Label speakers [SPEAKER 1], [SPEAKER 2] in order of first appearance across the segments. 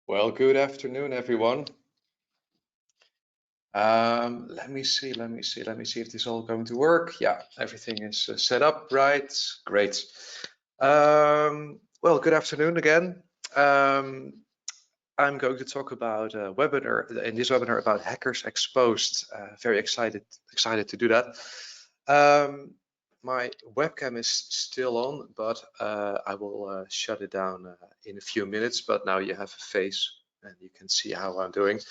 [SPEAKER 1] Well, good afternoon, everyone. Let me see if this is all going to work. Yeah, everything is set up right. Great. Well, good afternoon again. I'm going to talk about a webinar in this webinar about hackers exposed. Very excited to do that. My webcam is still on, but I will shut it down in a few minutes. But now you have a face and you can see how I'm doing.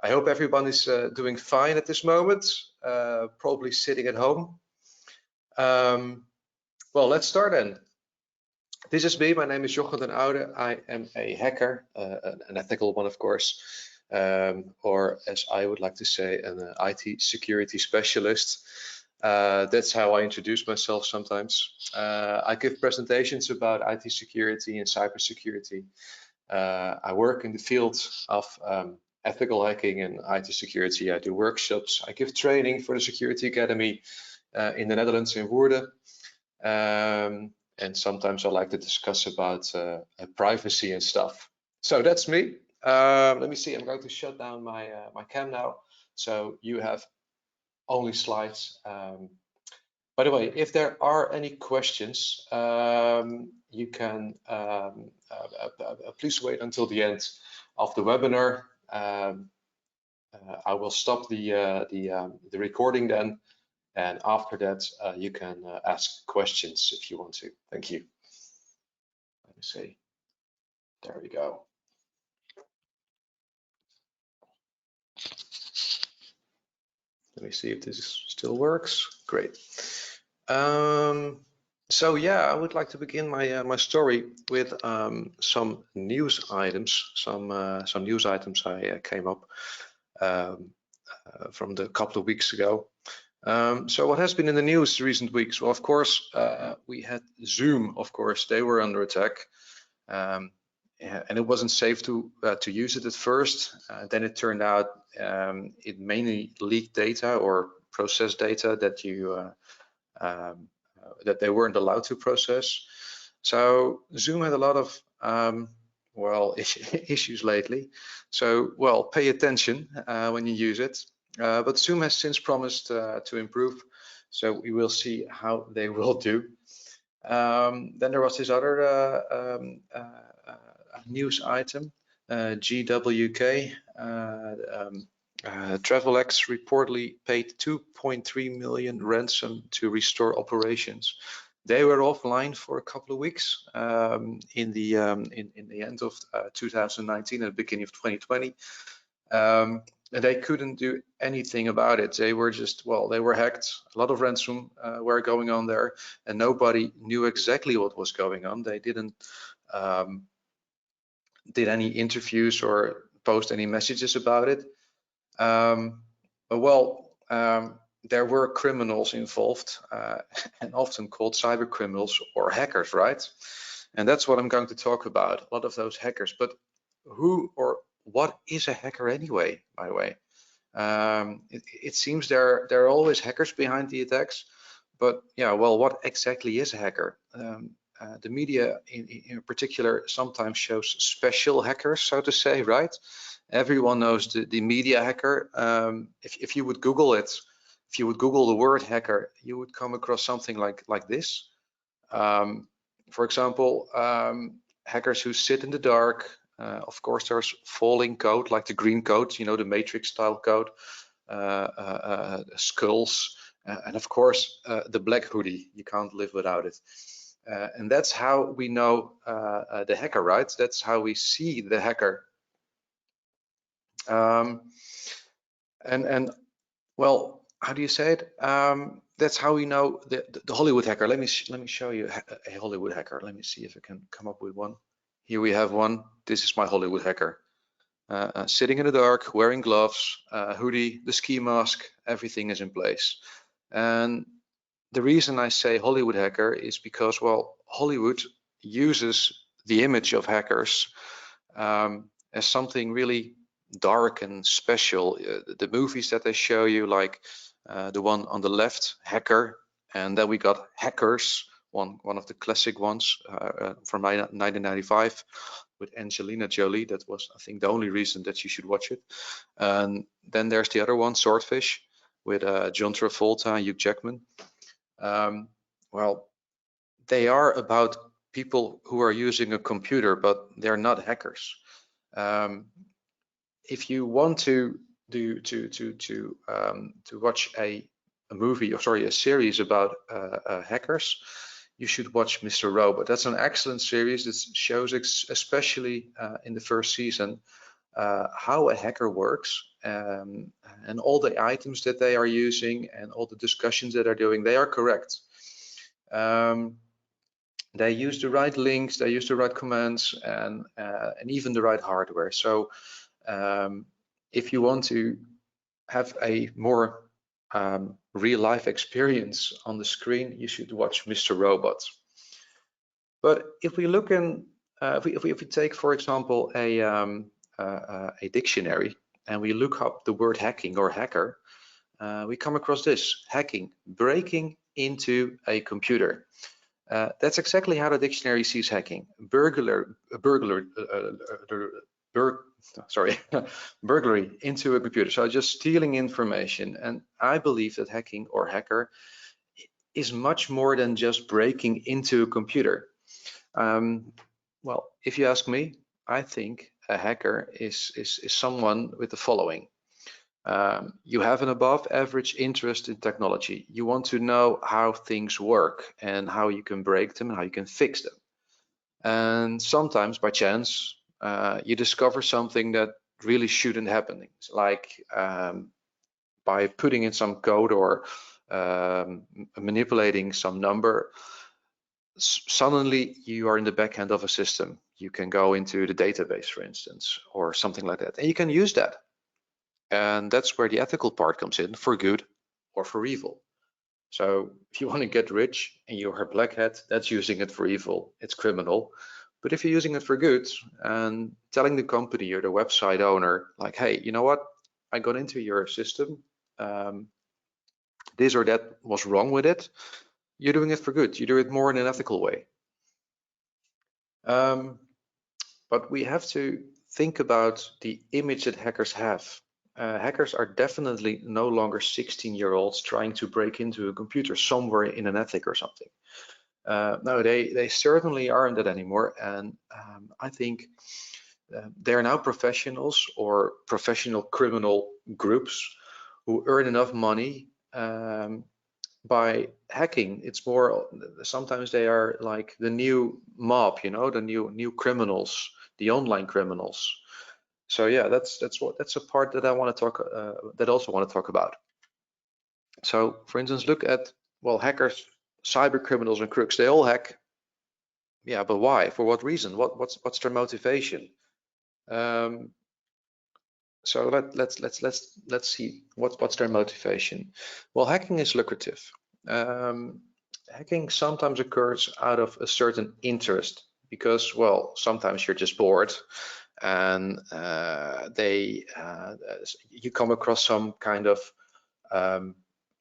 [SPEAKER 1] I hope everyone is doing fine at this moment, probably sitting at home. Well, let's start then. This is me. My name is Jochen Ouden. I am a hacker, an ethical one, of course, or as I would like to say, an IT security specialist. That's how I introduce myself sometimes. I give presentations about IT security and cybersecurity. I work in the field of ethical hacking and IT security. I do workshops. I give training for the Security Academy in the Netherlands in Woerden. And sometimes I like to discuss about privacy and stuff. So that's me. Let me see. I'm going to shut down my my cam now, so you have only slides. By the way, if there are any questions, you can please wait until the end of the webinar. I will stop the recording then, and after that you can ask questions if you want to. Thank you. Let me see. There we go. Let me see if this still works. Great. So yeah, I would like to begin my my story with some news items. Some news items I came up from the couple of weeks ago. So what has been in the news recent weeks? Well, of course, we had Zoom. Of course, they were under attack, and it wasn't safe to use it at first. Then it turned out it mainly leaked data or processed data that you that they weren't allowed to process. So Zoom had a lot of well issues lately. So well, pay attention when you use it. But Zoom has since promised to improve, so we will see how they will do. Then there was this other news item, GWK. Travelex reportedly paid 2.3 million ransom to restore operations. They were offline for a couple of weeks in the end of 2019 and the beginning of 2020. And they couldn't do anything about it. They were just, well, they were hacked. A lot of ransom were going on there, and nobody knew exactly what was going on. They didn't did any interviews or post any messages about it. There were criminals involved, and often called cyber criminals or hackers, right? And that's what I'm going to talk about, a lot of those hackers. But who or what is a hacker anyway, by the way? It seems there are always hackers behind the attacks, but yeah, well, what exactly is a hacker? The media in particular sometimes shows special hackers, so to say, right? Everyone knows the media hacker. If you would Google it, if you would Google the word hacker, you would come across something like this. For example, hackers who sit in the dark. Of course, there's falling code, like the green code, you know, the matrix style code, skulls, and of course, the black hoodie. You can't live without it. And that's how we know the hacker, right? That's how we see the hacker. And well, how do you say it? That's how we know the Hollywood hacker. Let me show you a Hollywood hacker. Let me see if I can come up with one. Here we have one. This is my Hollywood hacker. Sitting in the dark, wearing gloves, hoodie, the ski mask, everything is in place. And the reason I say Hollywood hacker is because, well, Hollywood uses the image of hackers as something really dark and special. The movies that they show you, like the one on the left, Hacker, and then we got Hackers one of the classic ones from 1995 with Angelina Jolie. That was, I think, the only reason that you should watch it. And then there's the other one, Swordfish, with John Travolta and Hugh Jackman. Well, they are about people who are using a computer, but they're not hackers. If you want to watch a movie, or sorry, a series about hackers, you should watch Mr. Robot. That's an excellent series that shows, especially in the first season, how a hacker works, and all the items that they are using and all the discussions that they're doing, they are correct. They use the right links, they use the right commands, and even the right hardware. So if you want to have a more real life experience on the screen, you should watch Mr. Robot. But if we look in, if we take, for example, a dictionary, and we look up the word hacking or hacker, we come across this: hacking, breaking into a computer. That's exactly how the dictionary sees hacking: burglary into a computer. So just stealing information. And I believe that hacking or hacker is much more than just breaking into a computer. Well, if you ask me, I think a hacker is someone with the following. You have an above average interest in technology. You want to know how things work and how you can break them and how you can fix them. And sometimes by chance, you discover something that really shouldn't happen, like by putting in some code or manipulating some number. Suddenly you are in the back end of a system. You can go into the database, for instance, or something like that, and you can use that. And that's where the ethical part comes in, for good or for evil. So if you want to get rich and you're a black hat, that's using it for evil. It's criminal. But if you're using it for good and telling the company or the website owner, like, hey, you know what? I got into your system. This or that was wrong with it. You're doing it for good. You do it more in an ethical way. But we have to think about the image that hackers have. Hackers are definitely no longer 16-year-olds trying to break into a computer somewhere in an attic or something. No, they certainly aren't that anymore. And I think they're now professionals or professional criminal groups who earn enough money by hacking. It's more, sometimes they are like the new mob, you know, the new criminals, the online criminals. So yeah, that's a part that I want to talk also want to talk about. So for instance, look at, well, hackers, cyber criminals and crooks, they all hack. Yeah, but why? For what reason? What's their motivation? So let's see what's their motivation. Well, hacking is lucrative. Hacking sometimes occurs out of a certain interest because, well, sometimes you're just bored and you come across some kind of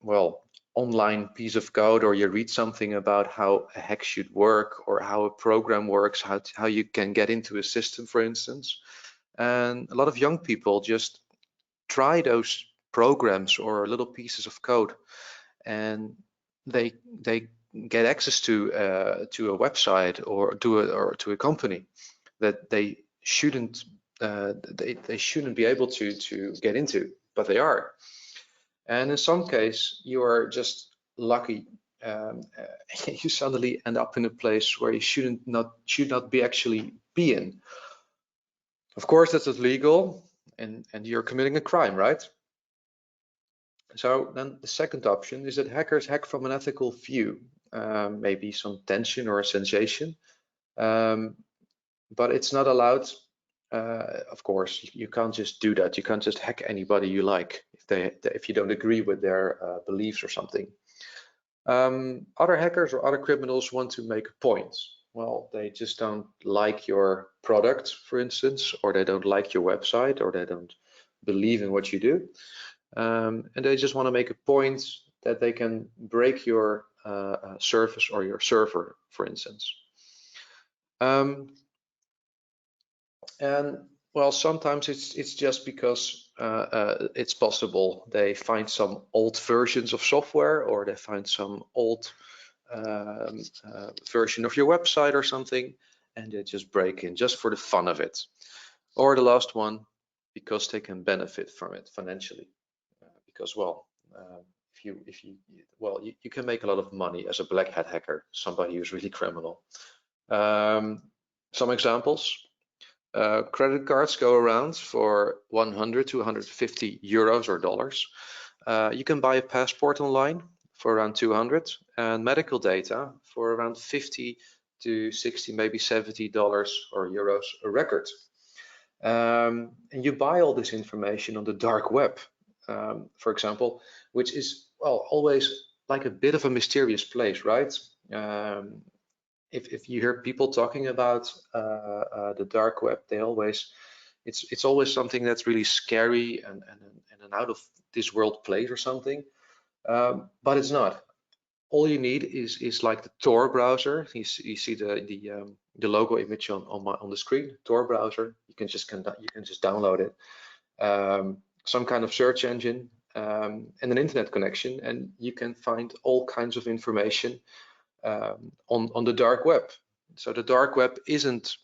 [SPEAKER 1] well, online piece of code, or you read something about how a hack should work or how a program works, how you can get into a system, for instance. And a lot of young people just try those programs or little pieces of code, and they get access to a website or to a company that they shouldn't they shouldn't be able to get into, but they are. And in some case, you are just lucky. You suddenly end up in a place where you should not be actually be in. Of course, that's illegal, and you're committing a crime, right? So then the second option is that hackers hack from an ethical view, maybe some tension or a sensation, but it's not allowed. Of course, you can't just do that. You can't just hack anybody you like if you don't agree with their beliefs or something. Other hackers or other criminals want to make a point. Well, they just don't like your product, for instance, or they don't like your website, or they don't believe in what you do. And they just want to make a point that they can break your service or your server, for instance. And well, sometimes it's just because it's possible they find some old versions of software, or they find some old version of your website or something, and they just break in just for the fun of it. Or the last one, because they can benefit from it financially, because well, you can make a lot of money as a black hat hacker, somebody who's really criminal. Some examples. Credit cards go around for 100 to 150 euros or dollars. You can buy a passport online for around 200, and medical data for around 50 to 60, maybe $70 or euros a record. And you buy all this information on the dark web, for example, which is, well, always like a bit of a mysterious place, right? If you hear people talking about the dark web, they always, it's always something that's really scary and an out of this world place or something, but it's not. All you need is like the Tor browser. You see the logo image on the screen. Tor browser. You can just download it. Some kind of search engine and an internet connection, and you can find all kinds of information on the dark web. So the dark web isn't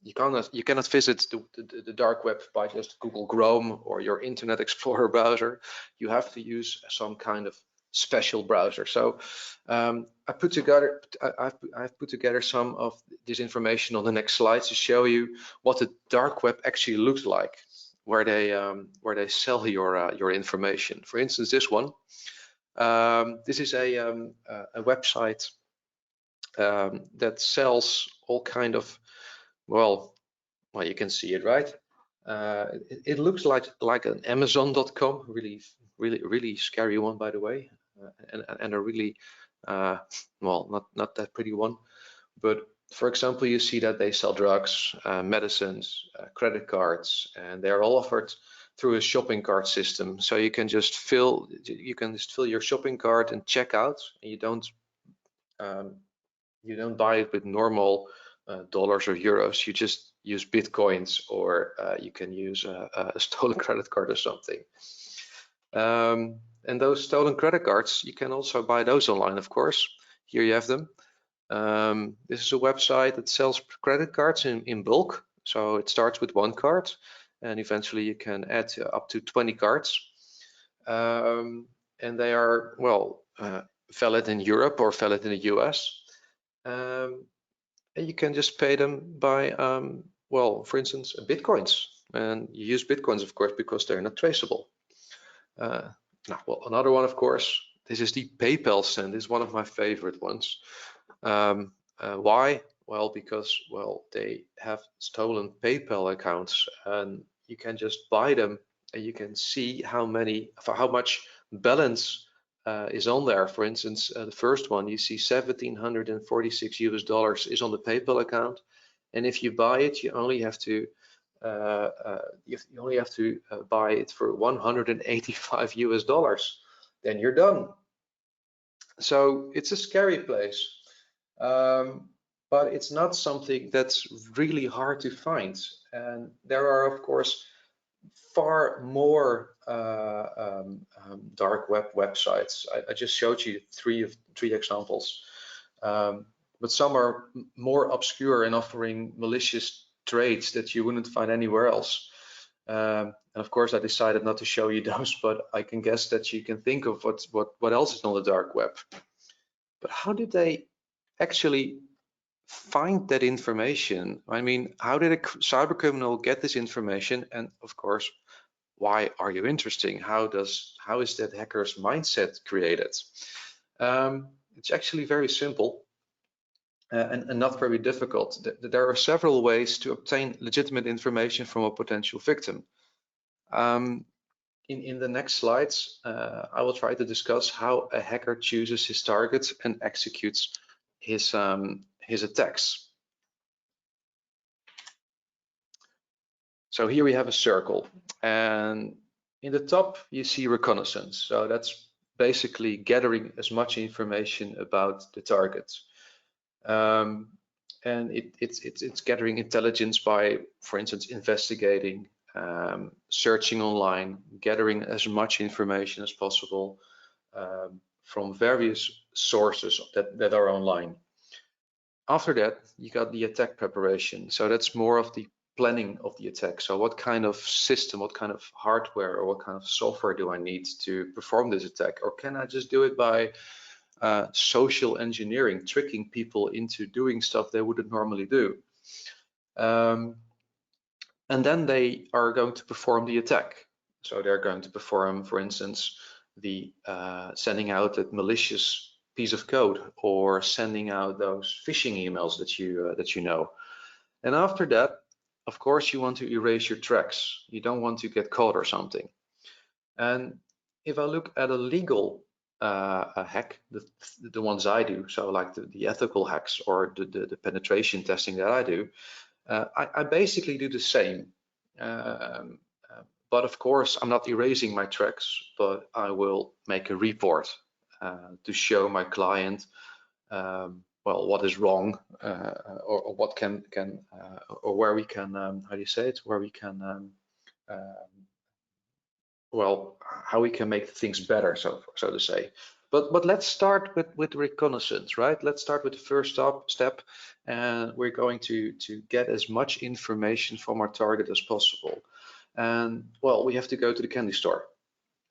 [SPEAKER 1] you cannot visit the dark web by just Google Chrome or your Internet Explorer browser. You have to use some kind of special browser. So I've put together some of this information on the next slides to show you what the dark web actually looks like, where they sell your information. For instance, this one. This is a website that sells all kind of, well, you can see it, right? It looks like an Amazon.com, really scary one, by the way, and a really well, not that pretty one. But for example, you see that they sell drugs, medicines, credit cards, and they're all offered through a shopping cart system. So you can just fill your shopping cart and check out, and you don't buy it with normal dollars or euros. You just use bitcoins, or you can use a stolen credit card or something. And those stolen credit cards, you can also buy those online, of course. Here you have them. This is a website that sells credit cards in bulk. So it starts with one card, and eventually you can add up to 20 cards. And they are, well, valid in Europe or valid in the US. And you can just pay them by, well, for instance, bitcoins. And you use bitcoins, of course, because they're not traceable. Well, another one, of course, this is the PayPal send. This is one of my favorite ones. Why? Well, because, well, they have stolen PayPal accounts, and you can just buy them, and you can see how much balance is on there. For instance, the first one, you see $1,746 US is on the PayPal account, and if you buy it, you only have to buy it for $185 US. Then you're done. So it's a scary place, but it's not something that's really hard to find. And there are, of course, far more dark web websites. I just showed you three examples, but some are more obscure and offering malicious trades that you wouldn't find anywhere else. And of course, I decided not to show you those, but I can guess that you can think of what else is on the dark web. But how did they actually find that information? I mean, how did a cybercriminal get this information? And of course, why are you interesting? How is that hacker's mindset created? It's actually very simple and not very difficult. There are several ways to obtain legitimate information from a potential victim. In the next slides, I will try to discuss how a hacker chooses his targets and executes his attacks. So here we have a circle, and in the top you see reconnaissance. So that's basically gathering as much information about the target. And it's gathering intelligence by, for instance, investigating, searching online, gathering as much information as possible from various sources that are online. After that, you got the attack preparation. So that's more of the planning of the attack. So what kind of system, what kind of hardware, or what kind of software do I need to perform this attack? Or can I just do it by social engineering, tricking people into doing stuff they wouldn't normally do? And then they are going to perform the attack. So they're going to perform, for instance, the sending out that malicious piece of code, or sending out those phishing emails that you know. And after that, of course, you want to erase your tracks. You don't want to get caught or something. And if I look at a legal hack, the ones I do, so like the ethical hacks or the penetration testing that I do, I basically do the same. But of course, I'm not erasing my tracks, but I will make a report to show my client, well, what is wrong, or what can or where we can, how do you say it, where we can, well, how we can make things better, so to say. But let's start with reconnaissance, right? Let's start with the first step, and we're going to get as much information from our target as possible. And well, we have to go to the candy store.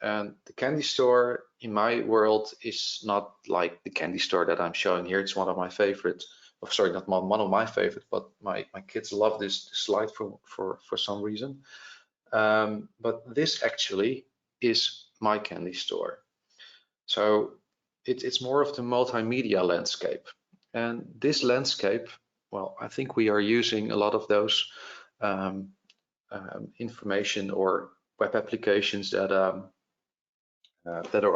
[SPEAKER 1] And the candy store in my world is not like the candy store that I'm showing here. It's one of my favorite, oh, sorry, not one of my favorite, but my kids love this slide for some reason. But this actually is my candy store. So it's more of the multimedia landscape. And this landscape, well, I think we are using a lot of those information or web applications that are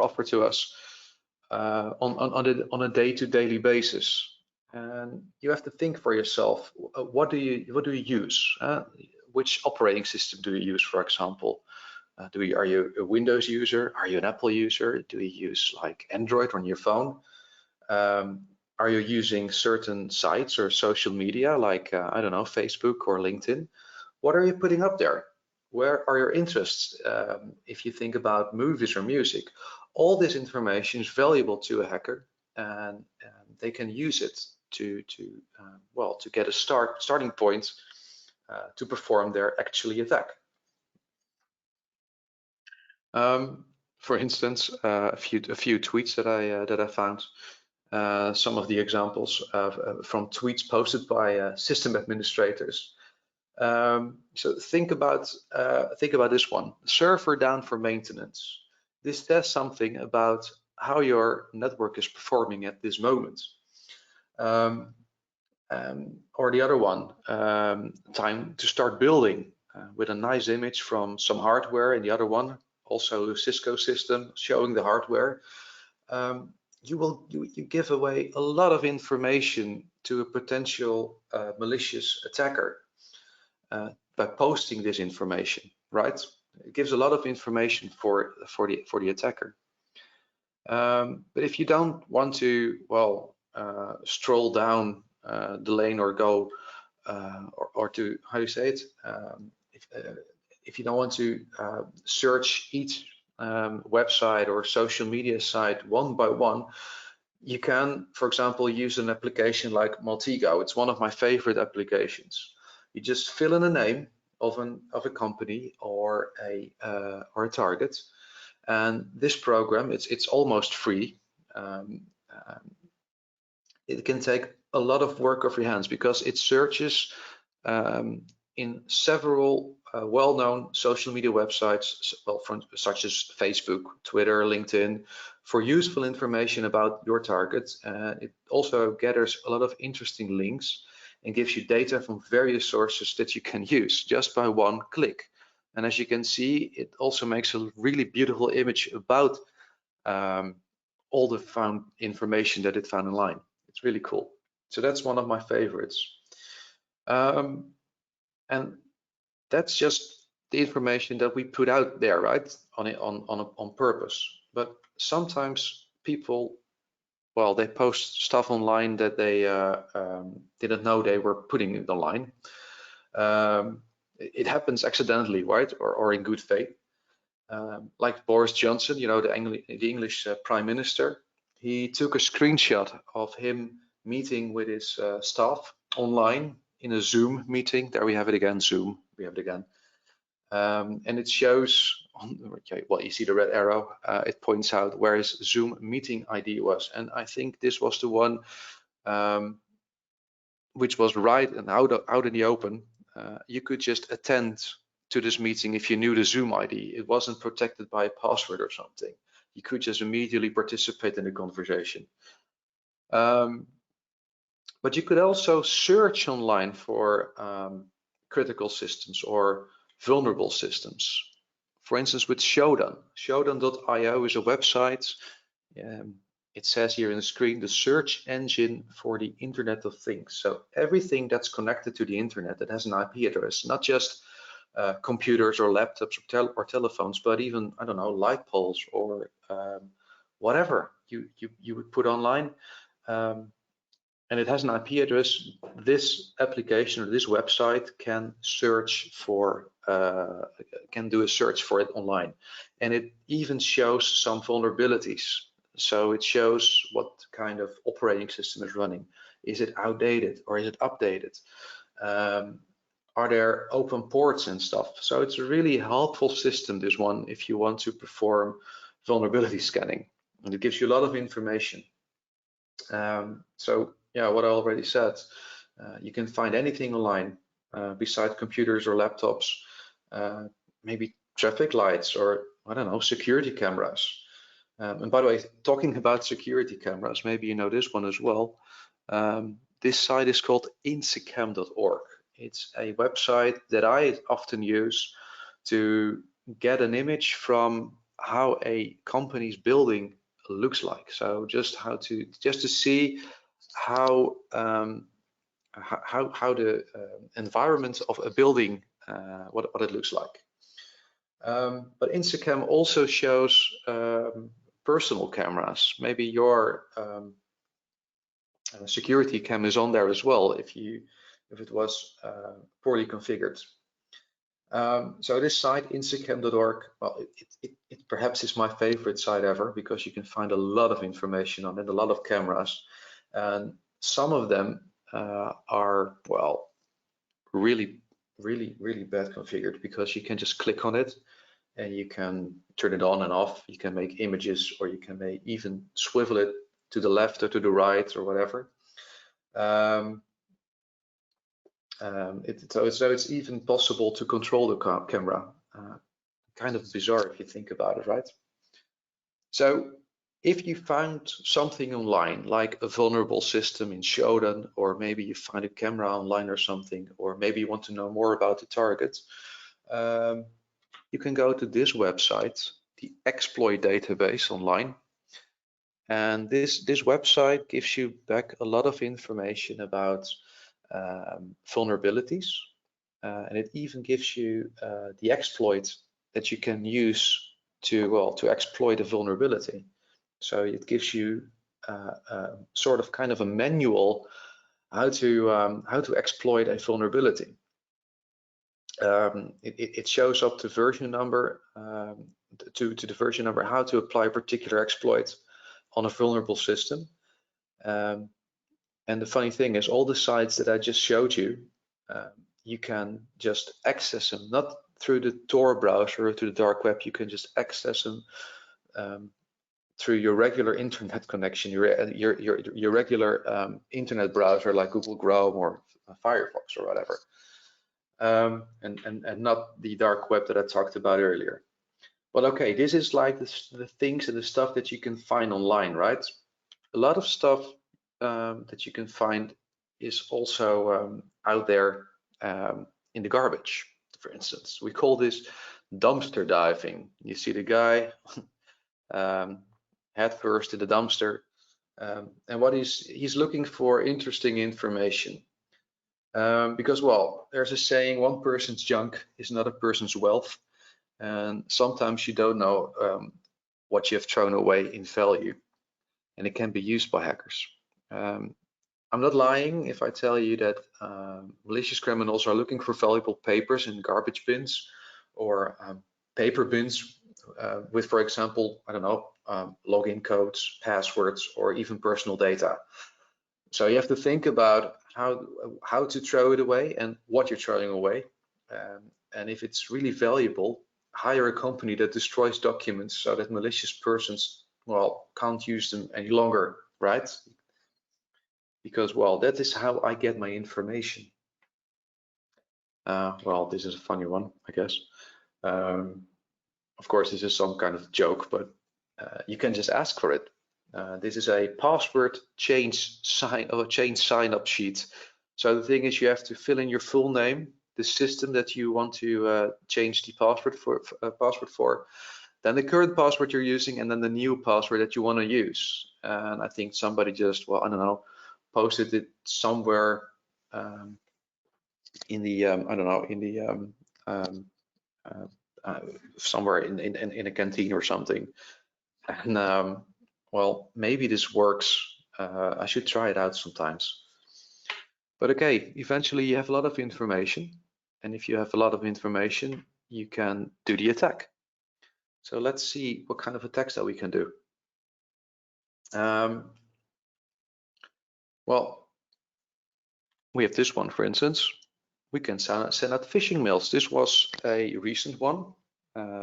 [SPEAKER 1] offered to us on a day-to-day basis. And you have to think for yourself, what do you use? Which operating system do you use, for example? Are you a Windows user? Are you an Apple user? Do you use like Android on your phone? Are you using certain sites or social media like, I don't know, Facebook or LinkedIn? What are you putting up there? Where are your interests? If you think about movies or music, all this information is valuable to a hacker, and they can use it to get a starting point to perform their actual attack. For instance, a few tweets that I found. Some of the examples from tweets posted by system administrators. So think about this one: server down for maintenance. This says something about how your network is performing at this moment. Or the other one, time to start building, with a nice image from some hardware, and the other one also a Cisco system showing the hardware. You give away a lot of information to a potential malicious attacker by posting this information, right? It gives a lot of information for the attacker. But if you don't want to, well, stroll down the lane or go or to, how do you say it? If you don't want to search each website or social media site one by one, you can, for example, use an application like Maltego. It's one of my favorite applications. You just fill in a name of a company or a target, and this program, it's almost free. It can take a lot of work off your hands because it searches in several well-known social media websites, such as Facebook, Twitter, LinkedIn, for useful information about your target. It also gathers a lot of interesting links and gives you data from various sources that you can use just by one click. And as you can see, it also makes a really beautiful image about all the found information that it found online. It's really cool. So that's one of my favorites. And that's just the information that we put out there, right? On purpose. But sometimes people, well, they post stuff online that they didn't know they were putting it online. It happens accidentally, right? Or in good faith. Like Boris Johnson, you know, the English Prime Minister, he took a screenshot of him meeting with his staff online in a Zoom meeting. There we have it again, Zoom, we have it again. And it shows, okay, well, you see the red arrow, it points out where his Zoom meeting ID was. And I think this was the one which was right and out in the open. You could just attend to this meeting if you knew the Zoom ID. It wasn't protected by a password or something. You could just immediately participate in the conversation. But you could also search online for critical systems or vulnerable systems. For instance, with Shodan. Shodan.io is a website. It says here in the screen, the search engine for the Internet of Things. So everything that's connected to the internet that has an IP address, not just computers or laptops or telephones, but even, I don't know, light poles or whatever you would put online. And it has an IP address, this application or this website can search for, can do a search for it online. And it even shows some vulnerabilities. So it shows what kind of operating system is running. Is it outdated or is it updated? Are there open ports and stuff? So it's a really helpful system, this one, if you want to perform vulnerability scanning. And it gives you a lot of information. So yeah, what I already said, you can find anything online besides computers or laptops, maybe traffic lights or, I don't know, security cameras. And by the way, talking about security cameras, maybe you know this one as well. This site is called insecam.org. It's a website that I often use to get an image from how a company's building looks like. So just to see how the environment of a building, what it looks like. But Instacam also shows personal cameras. Maybe your security cam is on there as well if it was poorly configured. So this site, insecam.org, well, it perhaps is my favorite site ever because you can find a lot of information on it, a lot of cameras, and some of them are, well, really bad configured because you can just click on it and you can turn it on and off. You can make images, or you can even swivel it to the left or to the right or whatever. So it's even possible to control the camera. Kind of bizarre if you think about it, right? So if you found something online, like a vulnerable system in Shodan, or maybe you find a camera online or something, or maybe you want to know more about the target, you can go to this website, the exploit database online. And this website gives you back a lot of information about vulnerabilities, and it even gives you the exploit that you can use to exploit a vulnerability. So it gives you sort of kind of a manual how to exploit a vulnerability. It shows up to version number, to the version number, how to apply a particular exploit on a vulnerable system. And the funny thing is, all the sites that I just showed you, you can just access them, not through the Tor browser or through the dark web. You can just access them through your regular internet connection, your regular internet browser like Google Chrome or Firefox or whatever, and not the dark web that I talked about earlier. But okay, this is like the things and the stuff that you can find online, right? A lot of stuff that you can find is also out there in the garbage. For instance, we call this dumpster diving. You see the guy head first in the dumpster, and what he's looking for interesting information, because, well, there's a saying, one person's junk is another person's wealth, and sometimes you don't know what you have thrown away in value, and it can be used by hackers. I'm not lying if I tell you that malicious criminals are looking for valuable papers in garbage bins or paper bins with, for example, I don't know, login codes, passwords, or even personal data. So you have to think about how to throw it away and what you're throwing away. And if it's really valuable, hire a company that destroys documents so that malicious persons, well, can't use them any longer, right? Because, well, that is how I get my information. Well, this is a funny one, I guess. Of course, this is some kind of joke, but you can just ask for it. This is a password change sign-up sheet. So the thing is, you have to fill in your full name, the system that you want to change the password for, then the current password you're using, and then the new password that you want to use. And I think somebody just, well, I don't know, posted it somewhere in the I don't know, in the somewhere in a canteen or something. And well, maybe this works. I should try it out sometimes. But okay, eventually you have a lot of information, and if you have a lot of information, you can do the attack. So let's see what kind of attacks that we can do. Well, we have this one, for instance. We can send out phishing mails. This was a recent one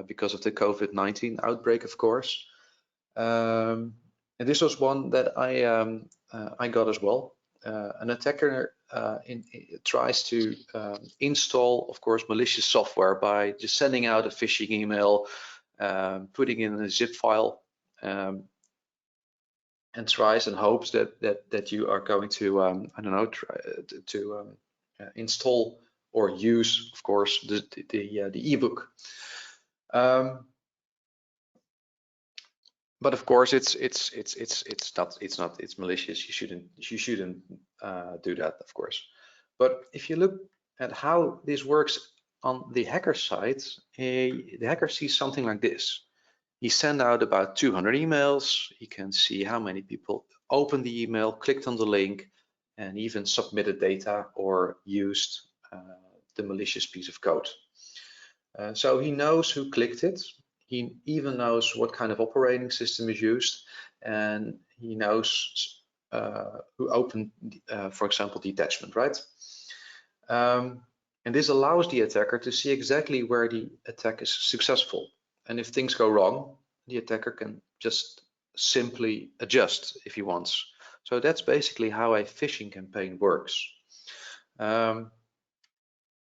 [SPEAKER 1] because of the COVID-19 outbreak, of course. And this was one that I got as well. An attacker tries to install, of course, malicious software by just sending out a phishing email, putting in a zip file, and tries and hopes that you are going to I don't know, try to install or use, of course, the ebook. But of course, it's malicious. You shouldn't do that, of course. But if you look at how this works on the hacker side, the hacker sees something like this. He sent out about 200 emails. He can see how many people opened the email, clicked on the link, and even submitted data or used the malicious piece of code. So he knows who clicked it. He even knows what kind of operating system is used, and he knows who opened, for example, the attachment, right? And this allows the attacker to see exactly where the attack is successful. And if things go wrong, the attacker can just simply adjust if he wants. So that's basically how a phishing campaign works.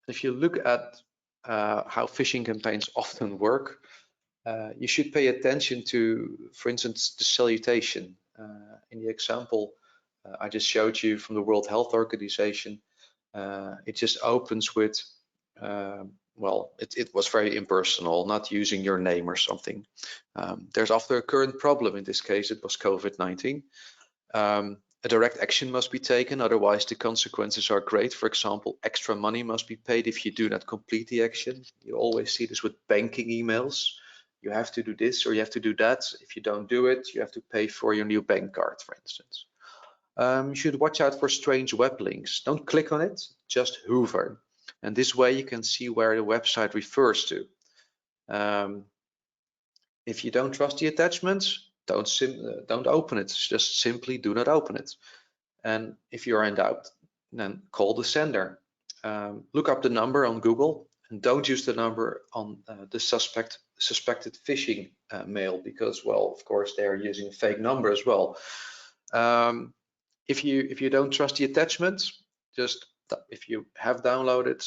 [SPEAKER 1] If you look at how phishing campaigns often work, you should pay attention to, for instance, the salutation. In the example I just showed you from the World Health Organization, it just opens with, well, it was very impersonal, not using your name or something. There's often a current problem. In this case, it was COVID-19. A direct action must be taken, otherwise the consequences are great. For example, extra money must be paid if you do not complete the action. You always see this with banking emails. You have to do this or you have to do that. If you don't do it, you have to pay for your new bank card, for instance. You should watch out for strange web links. Don't click on it, just hover. And this way you can see where the website refers to. If you don't trust the attachments, don't open it. Just simply do not open it. And if you're in doubt, then call the sender. Look up the number on Google and don't use the number on the suspected phishing mail, because, well, of course, they're using a fake number as well. If you don't trust the attachment, just if you have downloaded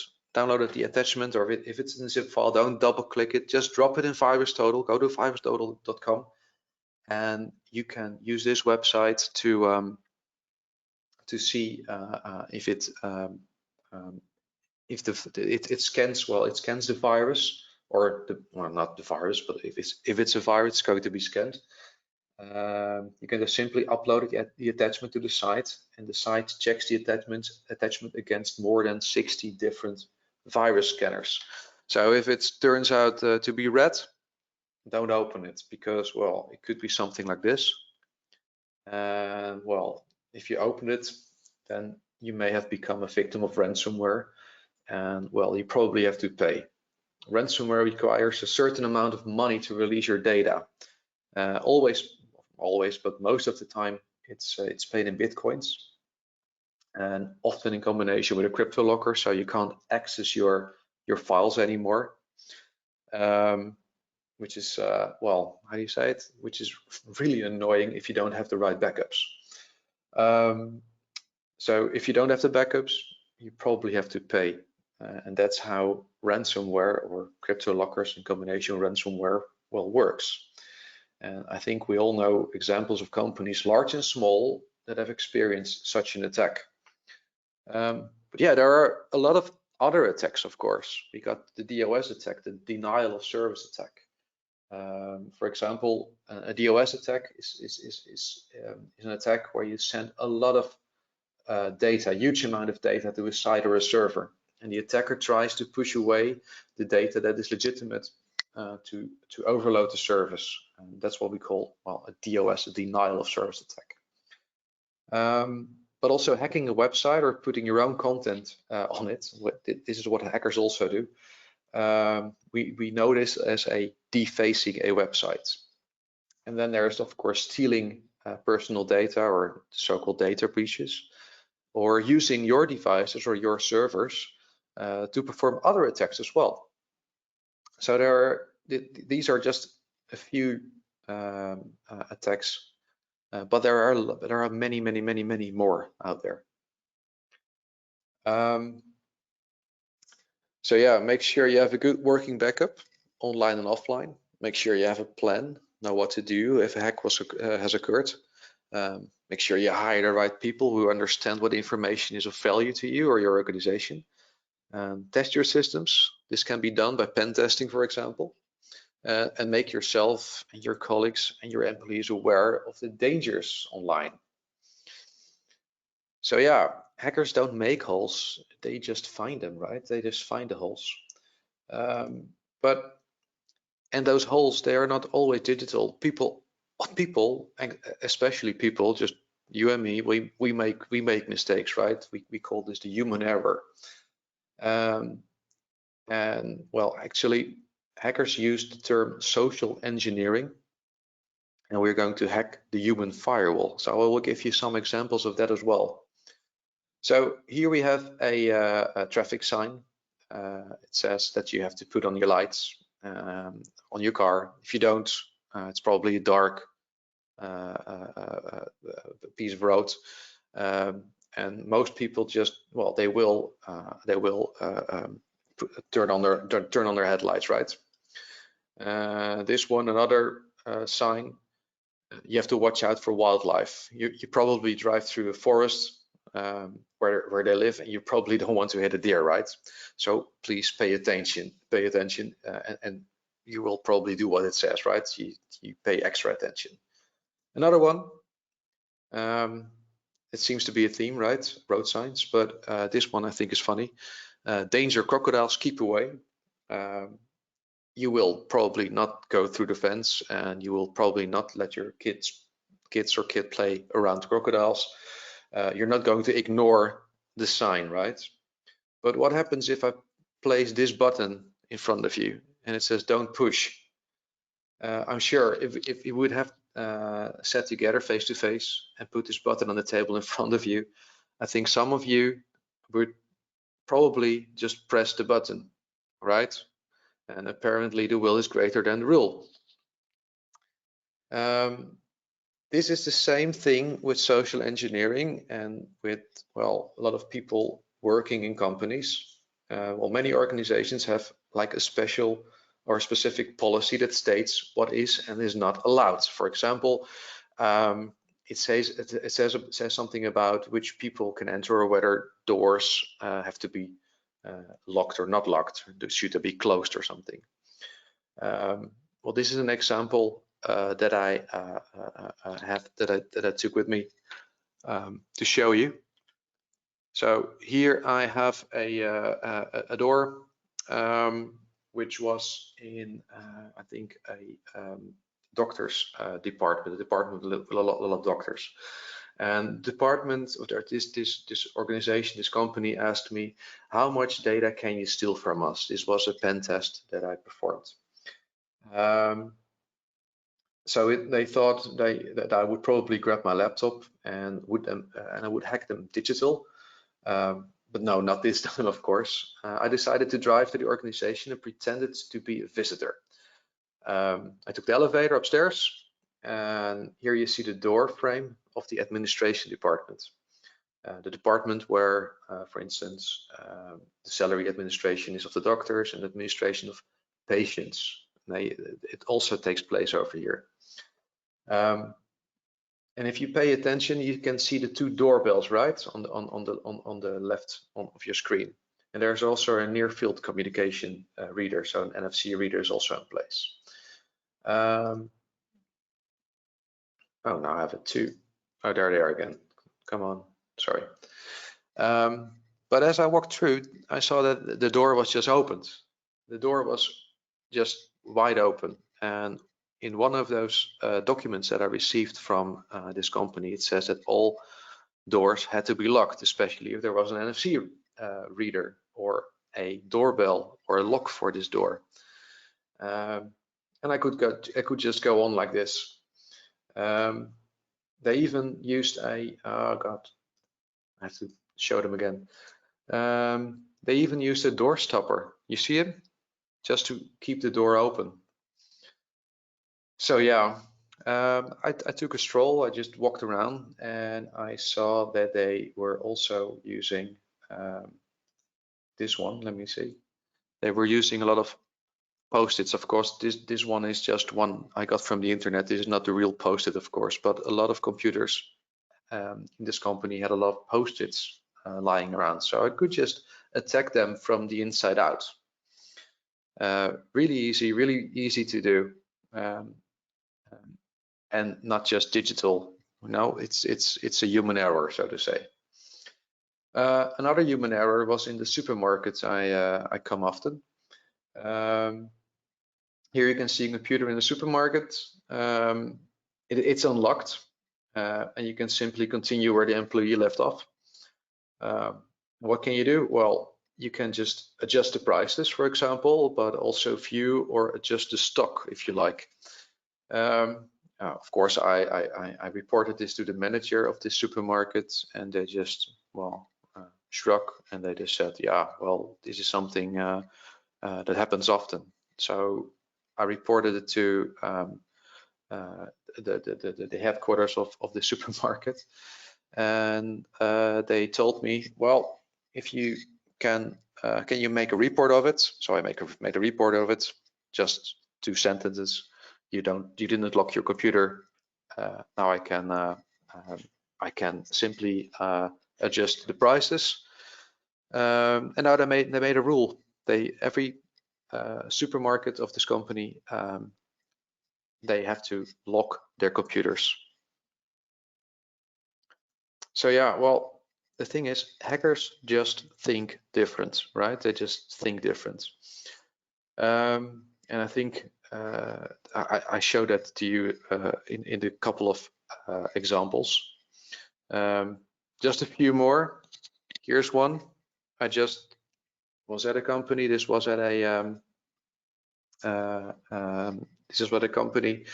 [SPEAKER 1] the attachment, or if it's in a zip file, don't double click it, just drop it in VirusTotal. Go to virustotal.com and you can use this website to see if it scans, well, it scans the virus, or well, not the virus, but if it's a virus, it's going to be scanned. You can just simply upload the attachment to the site, and the site checks the attachment against more than 60 different virus scanners. So if it turns out to be red, don't open it, because, well, it could be something like this. And well, if you open it, then you may have become a victim of ransomware, and well, you probably have to pay. Ransomware requires a certain amount of money to release your data. Always, but most of the time it's paid in Bitcoins, and often in combination with a crypto locker, so you can't access your files anymore. Which is, well, how do you say it? Which is really annoying if you don't have the right backups. So if you don't have the backups, you probably have to pay. And that's how ransomware, or crypto lockers in combination with ransomware, well, works. And I think we all know examples of companies, large and small, that have experienced such an attack. But yeah, there are a lot of other attacks, of course. We got the DOS attack, the denial of service attack. For example, a DOS attack is an attack where you send a lot of data, huge amount of data, to a site or a server, and the attacker tries to push away the data that is legitimate to overload the service. And that's what we call, well, a DOS, a denial of service attack. But also hacking a website or putting your own content on it. This is what hackers also do. We know this as a defacing a website. And then there's, of course, stealing personal data, or so-called data breaches, or using your devices or your servers to perform other attacks as well. So these are just a few attacks, but there are many more out there. So yeah, make sure you have a good working backup, online and offline. Make sure you have a plan, know what to do if a hack has occurred. Make sure you hire the right people who understand what information is of value to you or your organization. Test your systems. This can be done by pen testing, for example, and make yourself and your colleagues and your employees aware of the dangers online. So yeah, hackers don't make holes, they just find them, right? They just find the holes. And those holes, they are not always digital. People, and especially people, just you and me, we make mistakes, right? We call this the human error. And well, actually, hackers use the term social engineering, and we're going to hack the human firewall. So I will give you some examples of that as well. So here we have a traffic sign. It says that you have to put on your lights on your car. If you don't, it's probably a dark piece of road, and most people just, well, they will turn on their headlights, right? This one, another sign. You have to watch out for wildlife. You probably drive through a forest where they live, and you probably don't want to hit a deer, right? So please pay attention, and you will probably do what it says, right? You pay extra attention. Another one, it seems to be a theme, right? Road signs, but this one I think is funny. Danger, crocodiles, keep away. You will probably not go through the fence, and you will probably not let your kids play around crocodiles. You're not going to ignore the sign, right? But what happens if I place this button in front of you and it says don't push? I'm sure if you would have sat together face to face and put this button on the table in front of you, I think some of you would probably just press the button, right? And apparently the will is greater than the rule. This is the same thing with social engineering and with, well, a lot of people working in companies. Well, many organizations have like a special or specific policy that states what is and is not allowed. For example, it says something about which people can enter, or whether doors have to be locked or not locked. Should they be closed or something? Well, this is an example that I took with me to show you. So here I have a door which was in I think a doctor's department, a department with a lot of doctors. And department, or this organization, this company asked me, how much data can you steal from us? This was a pen test that I performed. So they thought that I would probably grab my laptop and I would hack them digital. But no, not this time, of course. I decided to drive to the organization and pretended to be a visitor. I took the elevator upstairs, and here you see the door frame of the administration department. The department where, for instance, the salary administration is of the doctors and administration of patients. It also takes place over here. And if you pay attention, you can see the two doorbells, right, on the left of your screen. And there's also a near field communication reader, so an NFC reader is also in place. Oh, now I have it too. Oh, there they are again. Come on, sorry. But as I walked through, I saw that the door was just opened. The door was just wide open. And in one of those documents that I received from this company, it says that all doors had to be locked, especially if there was an NFC reader or a doorbell or a lock for this door. And I could just go on like this. They even used a, oh God, I have to show them again. They even used a door stopper. You see it? Just to keep the door open. So yeah, I took a stroll. I just walked around and I saw that they were also using this one. Let me see. They were using a lot of Post-its, of course. This one is just one I got from the internet. This is not the real Post-it, of course, but a lot of computers in this company had a lot of Post-its lying around, so I could just attack them from the inside out. Really easy to do, and not just digital. No, it's a human error, so to say. Another human error was in the supermarkets I come often. Here you can see a computer in the supermarket. It's unlocked, and you can simply continue where the employee left off. What can you do? Well, you can just adjust the prices, for example, but also view or adjust the stock if you like. Of course, I reported this to the manager of the supermarket, and they just, well, shrugged, and they just said, yeah, well, this is something that happens often. So I reported it to the headquarters of the supermarket, and they told me, well, if you can you make a report of it? So I made a report of it, just 2 sentences. You didn't lock your computer. Now I can simply adjust the prices. And now they made a rule. Every supermarket of this company, they have to lock their computers. So yeah, well, the thing is, hackers just think different, right? They just think different. And I think I showed that to you in a couple of examples. Just a few more. Here's one. I just was at a company. This was at a this is what a company,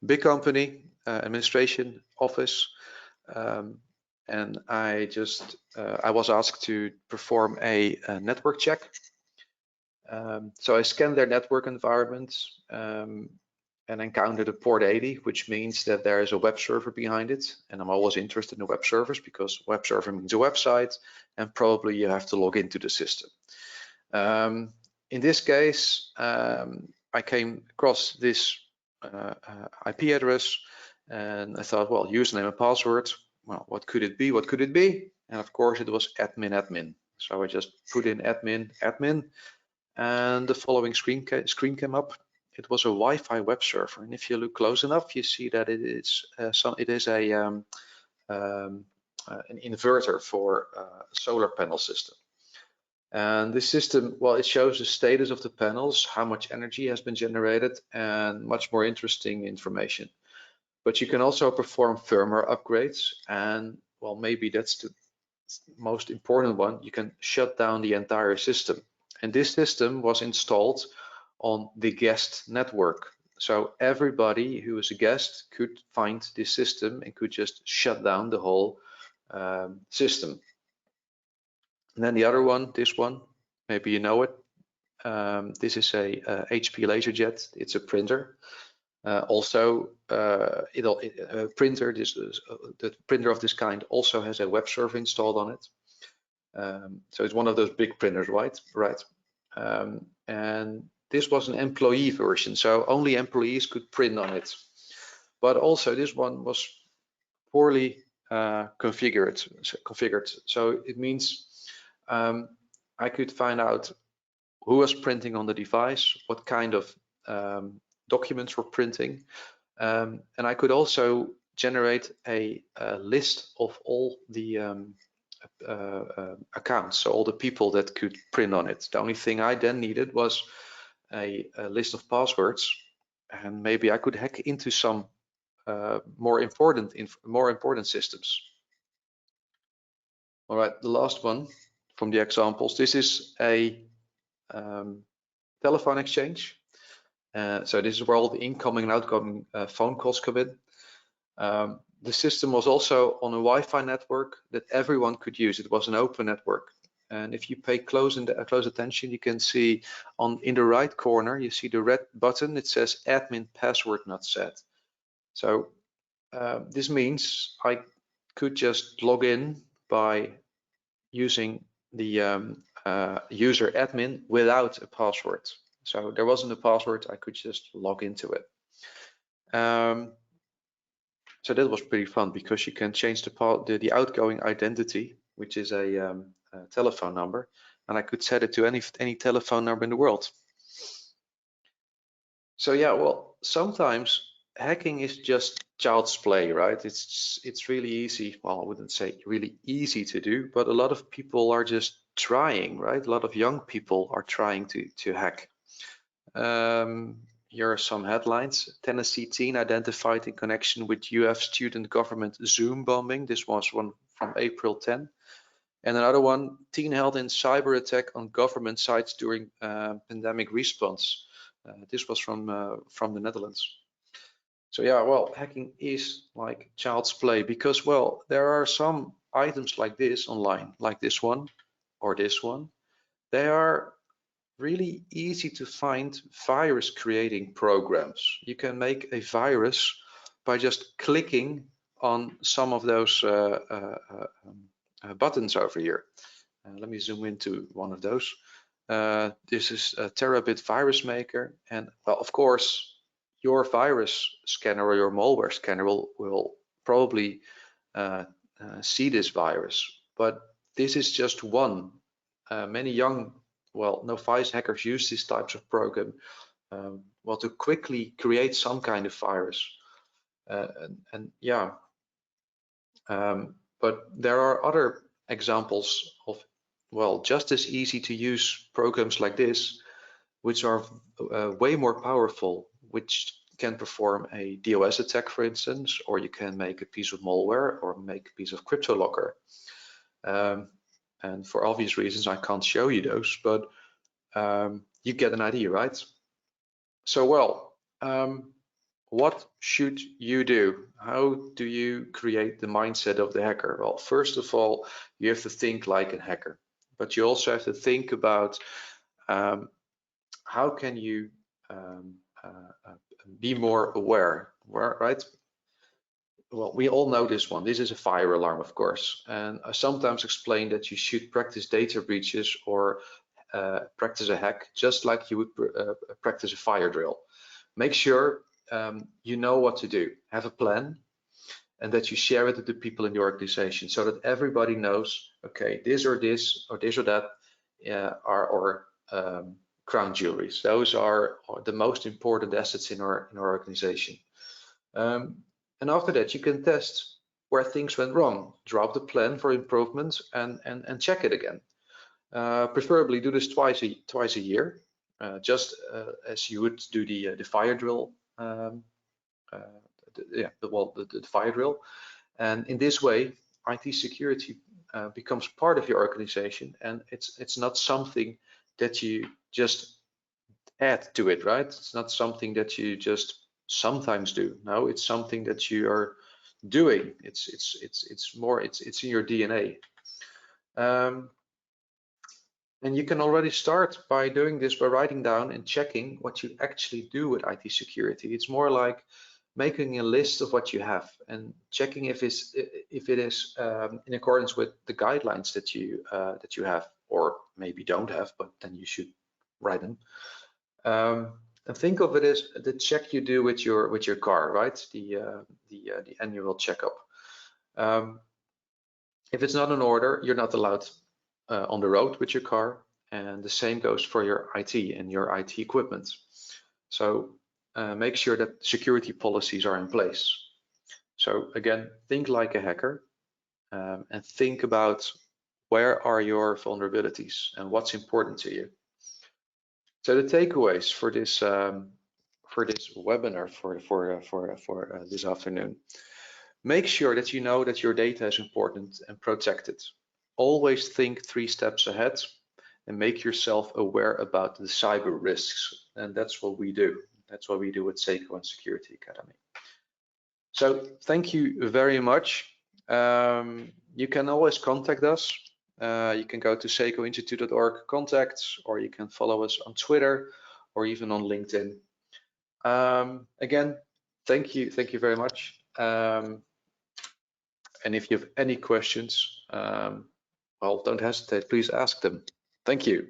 [SPEAKER 1] big company, administration office, and I was asked to perform a network check. So I scanned their network environment and encountered a port 80, which means that there is a web server behind it. And I'm always interested in web servers because web server means a website, and probably you have to log into the system. In this case, I came across this IP address, and I thought, well, username and password. Well, what could it be? What could it be? And of course, it was admin. So I just put in admin, and the following screen came up. It was a Wi-Fi web server, and if you look close enough, you see that it is an inverter for a solar panel system. And this system, well, it shows the status of the panels, how much energy has been generated, and much more interesting information. But you can also perform firmware upgrades, and well, maybe that's the most important one. You can shut down the entire system. And this system was installed on the guest network. So everybody who was a guest could find this system and could just shut down the whole system. And then the other one, this one, maybe you know it. This is a HP LaserJet. It's a printer. The printer of this kind also has a web server installed on it. So it's one of those big printers, right? And this was an employee version, so only employees could print on it. But also this one was poorly configured. So it means I could find out who was printing on the device, what kind of documents were printing, and I could also generate a list of all the accounts, so all the people that could print on it. The only thing I then needed was a list of passwords, and maybe I could hack into some more important systems. All right, the last one from the examples. This is a telephone exchange. So this is where all the incoming and outgoing phone calls come in. The system was also on a Wi-Fi network that everyone could use. It was an open network. And if you pay close attention, you can see in the right corner, you see the red button. It says admin password not set. So this means I could just log in by using the user admin without a password. So there wasn't a password, I could just log into it. So that was pretty fun because you can change the outgoing identity, which is a telephone number, and I could set it to any telephone number in the world. So yeah, well, sometimes hacking is just child's play, right? It's really easy. Well, I wouldn't say really easy to do, but a lot of people are just trying, right? A lot of young people are trying to hack. Here are some headlines. Tennessee teen identified in connection with US student government Zoom bombing. This was one from April 10. And another one, teen held in cyber attack on government sites during pandemic response. This was from the Netherlands. So yeah, well, hacking is like child's play because, well, there are some items like this online, like this one or this one. They are really easy to find virus creating programs. You can make a virus by just clicking on some of those buttons over here. Let me zoom into one of those. This is a terabit virus maker, and well, of course, your virus scanner or your malware scanner will probably see this virus, but this is just one. Many young, well, novice hackers use these types of program well, to quickly create some kind of virus. Yeah, but there are other examples of, well, just as easy to use programs like this, which are way more powerful, which can perform a DOS attack, for instance, or you can make a piece of malware or make a piece of crypto locker. And for obvious reasons, I can't show you those, but you get an idea, right? So, well, what should you do? How do you create the mindset of the hacker? Well, first of all, you have to think like a hacker, but you also have to think about how can you be more aware, right? Well, we all know this one. This is a fire alarm, of course, and I sometimes explain that you should practice data breaches or practice a hack just like you would practice a fire drill. Make sure you know what to do, have a plan, and that you share it with the people in the organization so that everybody knows, okay, this or that are crown jewelries. Those are the most important assets in our organization. And after that, you can test where things went wrong, drop the plan for improvements, and check it again. Preferably do this twice a year, just as you would do the fire drill. The fire drill. And in this way, IT security becomes part of your organization, and it's not something that you just add to it, right? It's not something that you just sometimes do. No, it's something that you are doing. It's in your DNA. And you can already start by doing this by writing down and checking what you actually do with IT security. It's more like making a list of what you have and checking if it is in accordance with the guidelines that you have, or maybe don't have, but then you should write them. And think of it as the check you do with your car, right? The annual checkup. If it's not in order, you're not allowed on the road with your car, and the same goes for your IT and your IT equipment. So make sure that security policies are in place. So again, think like a hacker, and think about where are your vulnerabilities and what's important to you. So the takeaways for this webinar for this afternoon: make sure that you know that your data is important and protected. Always think 3 steps ahead and make yourself aware about the cyber risks. And that's what we do. That's what we do at SECO-Security Academy. So thank you very much. You can always contact us. You can go to SECO-Institute.org contacts, or you can follow us on Twitter or even on LinkedIn. Again, thank you very much. And if you have any questions, well, don't hesitate, please ask them. Thank you.